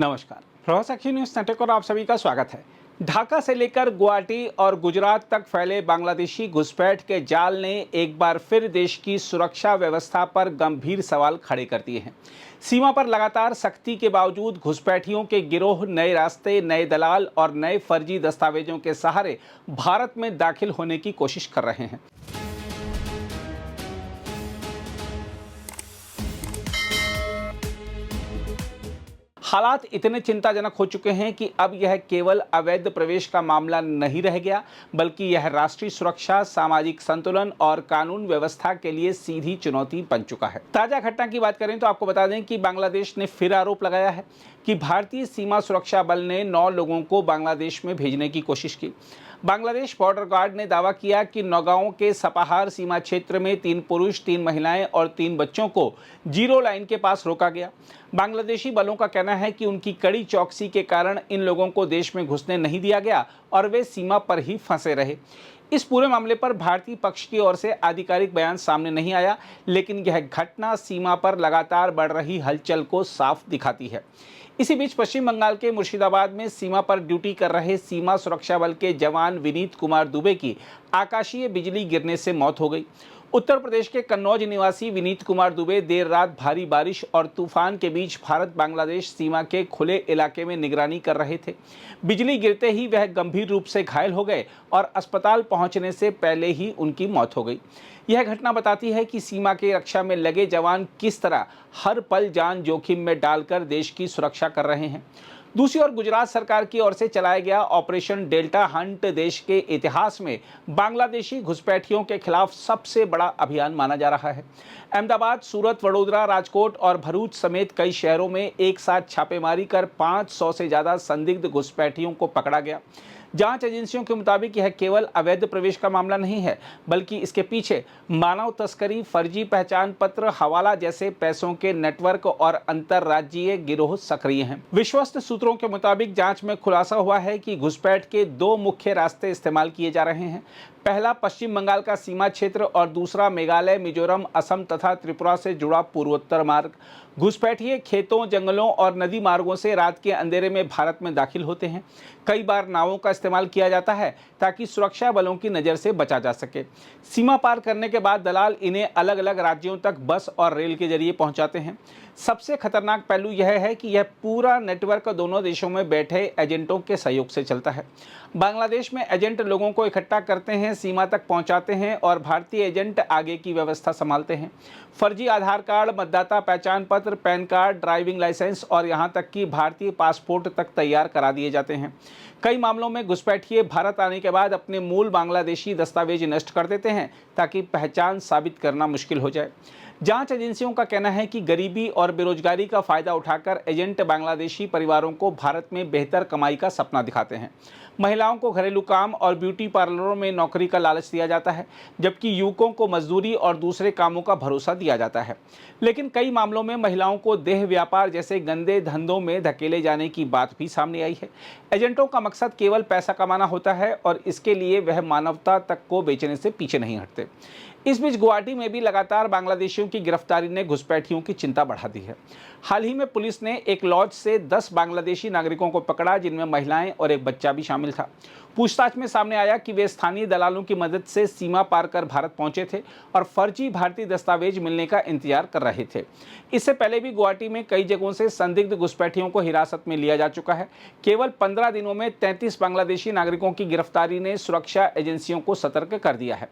नमस्कार, प्रभात साक्षी news network और आप सभी का स्वागत है। ढाका से लेकर गुवाहाटी और गुजरात तक फैले बांग्लादेशी घुसपैठ के जाल ने एक बार फिर देश की सुरक्षा व्यवस्था पर गंभीर सवाल खड़े कर दिए हैं। सीमा पर लगातार सख्ती के बावजूद घुसपैठियों के गिरोह नए रास्ते, नए दलाल और नए फर्जी दस्तावेजों के सहारे भारत में दाखिल होने की कोशिश कर रहे हैं। हालात इतने चिंताजनक हो चुके हैं कि अब यह केवल अवैध प्रवेश का मामला नहीं रह गया, बल्कि यह राष्ट्रीय सुरक्षा, सामाजिक संतुलन और कानून व्यवस्था के लिए सीधी चुनौती बन चुका है। ताजा घटना की बात करें तो आपको बता दें कि बांग्लादेश ने फिर आरोप लगाया है कि भारतीय सीमा सुरक्षा बल ने 9 लोगों को बांग्लादेश में भेजने की कोशिश की। बांग्लादेश बॉर्डर गार्ड ने दावा किया कि नौगांव के सपाहार सीमा क्षेत्र में 3 पुरुष, 3 महिलाएं और 3 बच्चों को जीरो लाइन के पास रोका गया। बांग्लादेशी बलों का कहना है कि उनकी कड़ी चौकसी के कारण इन लोगों को देश में घुसने नहीं दिया गया और वे सीमा पर ही फंसे रहे। इस पूरे मामले पर भारतीय पक्ष की ओर से आधिकारिक बयान सामने नहीं आया, लेकिन यह घटना सीमा पर लगातार बढ़ रही हलचल को साफ दिखाती है। इसी बीच पश्चिम बंगाल के मुर्शिदाबाद में सीमा पर ड्यूटी कर रहे सीमा सुरक्षा बल के जवान विनीत कुमार दुबे की आकाशीय बिजली गिरने से मौत हो गई। उत्तर प्रदेश के कन्नौज निवासी विनीत कुमार दुबे देर रात भारी बारिश और तूफान के बीच भारत बांग्लादेश सीमा के खुले इलाके में निगरानी कर रहे थे। बिजली गिरते ही वह गंभीर रूप से घायल हो गए और अस्पताल पहुंचने से पहले ही उनकी मौत हो गई। यह घटना बताती है कि सीमा की रक्षा में लगे जवान किस तरह हर पल जान जोखिम में डालकर देश की सुरक्षा कर रहे हैं। दूसरी ओर गुजरात सरकार की ओर से चलाया गया ऑपरेशन डेल्टा हंट देश के इतिहास में बांग्लादेशी घुसपैठियों के खिलाफ सबसे बड़ा अभियान माना जा रहा है। अहमदाबाद, सूरत, वडोदरा, राजकोट और भरूच समेत कई शहरों में एक साथ छापेमारी कर 500 से ज्यादा संदिग्ध घुसपैठियों को पकड़ा गया। जांच एजेंसियों के मुताबिक यह केवल अवैध प्रवेश का मामला नहीं है, बल्कि इसके पीछे मानव तस्करी, फर्जी पहचान पत्र, हवाला जैसे पैसों के नेटवर्क और अंतरराज्यीय गिरोह सक्रिय हैं। विश्वस्त सूत्रों के मुताबिक जांच में खुलासा हुआ है कि घुसपैठ के 2 मुख्य रास्ते इस्तेमाल किए जा रहे हैं। पहला पश्चिम बंगाल का सीमा क्षेत्र और दूसरा मेघालय, मिजोरम, असम तथा त्रिपुरा से जुड़ा पूर्वोत्तर मार्ग। घुसपैठिए खेतों, जंगलों और नदी मार्गों से रात के अंधेरे में भारत में दाखिल होते हैं। कई बार नावों का इस्तेमाल किया जाता है ताकि सुरक्षा बलों की नज़र से बचा जा सके। सीमा पार करने के बाद दलाल इन्हें अलग अलग राज्यों तक बस और रेल के जरिए पहुंचाते हैं। सबसे खतरनाक पहलू यह है कि यह पूरा नेटवर्क दोनों देशों में बैठे एजेंटों के सहयोग से चलता है। बांग्लादेश में एजेंट लोगों को इकट्ठा करते हैं, सीमा तक पहुंचाते हैं और भारतीय एजेंट आगे की व्यवस्था संभालते हैं। फर्जी आधार कार्ड, मतदाता पहचान पत्र, पैन कार्ड, ड्राइविंग लाइसेंस और यहां तक कि भारतीय पासपोर्ट तक तैयार करा दिए जाते हैं। कई मामलों में घुसपैठिए भारत आने के बाद अपने मूल बांग्लादेशी दस्तावेज नष्ट कर देते हैं ताकि पहचान साबित करना मुश्किल हो जाए। जांच एजेंसियों का कहना है कि गरीबी और बेरोजगारी का फायदा उठाकर एजेंट बांग्लादेशी परिवारों को भारत में बेहतर कमाई का सपना दिखाते हैं। महिलाओं को घरेलू काम और ब्यूटी पार्लरों में नौकरी का लालच दिया जाता है, जबकि युवकों को मजदूरी और दूसरे कामों का भरोसा दिया जाता है। लेकिन कई मामलों में महिलाओं को देह व्यापार जैसे गंदे धंधों में धकेले जाने की बात भी सामने आई है। एजेंटों का मकसद केवल पैसा कमाना होता है और इसके लिए वह मानवता तक को बेचने से पीछे नहीं हटते। इस बीच गुवाहाटी में भी लगातार बांग्लादेशियों की गिरफ्तारी ने घुसपैठियों की चिंता बढ़ा दी है। हाल ही में पुलिस ने एक लॉज से 10 बांग्लादेशी नागरिकों को पकड़ा, जिनमें महिलाएं और एक बच्चा भी शामिल था। पूछताछ में सामने आया कि वे स्थानीय दलालों की मदद से सीमा पार कर भारत पहुंचे थे और फर्जी भारतीय दस्तावेज मिलने का इंतजार कर रहे थे। इससे पहले भी गुवाहाटी में कई जगहों से संदिग्ध घुसपैठियों को हिरासत में लिया जा चुका है। केवल 15 दिनों में 33 बांग्लादेशी नागरिकों की गिरफ्तारी ने सुरक्षा एजेंसियों को सतर्क कर दिया है।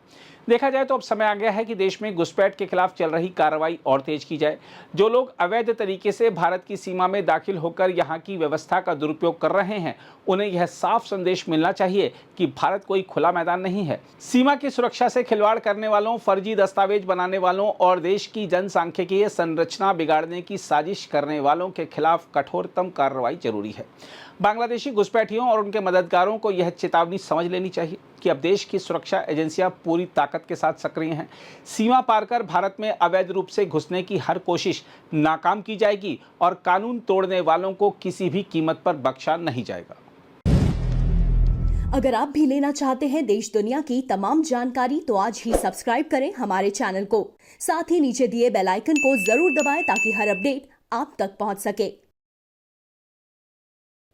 देखा जाए तो अब समय आ गया है कि देश में घुसपैठ के खिलाफ चल रही कार्रवाई और तेज की जाए। जो लोग अवैध तरीके से भारत की सीमा में दाखिल होकर यहाँ की व्यवस्था का दुरुपयोग कर रहे हैं, उन्हें यह साफ संदेश मिलना चाहिए कि भारत कोई खुला मैदान नहीं है। सीमा की सुरक्षा से खिलवाड़ करने वालों, फर्जी दस्तावेज बनाने वालों और देश की जनसांख्यिकीय संरचना बिगाड़ने की साजिश करने वालों के खिलाफ कठोरतम कार्रवाई जरूरी है। बांग्लादेशी घुसपैठियों और उनके मददगारों को यह चेतावनी समझ लेनी चाहिए कि अब देश की सुरक्षा एजेंसियां पूरी ताकत के साथ सक्रिय हैं। सीमा पार कर भारत में अवैध रूप से घुसने की हर कोशिश नाकाम की जाएगी और कानून तोड़ने वालों को किसी भी कीमत पर बख्शा नहीं जाएगा। अगर आप भी लेना चाहते हैं देश दुनिया की तमाम जानकारी तो आज ही सब्सक्राइब करें हमारे चैनल को। साथ ही नीचे दिए बेल आइकन को जरूर दबाएं ताकि हर अपडेट आप तक पहुंच सके।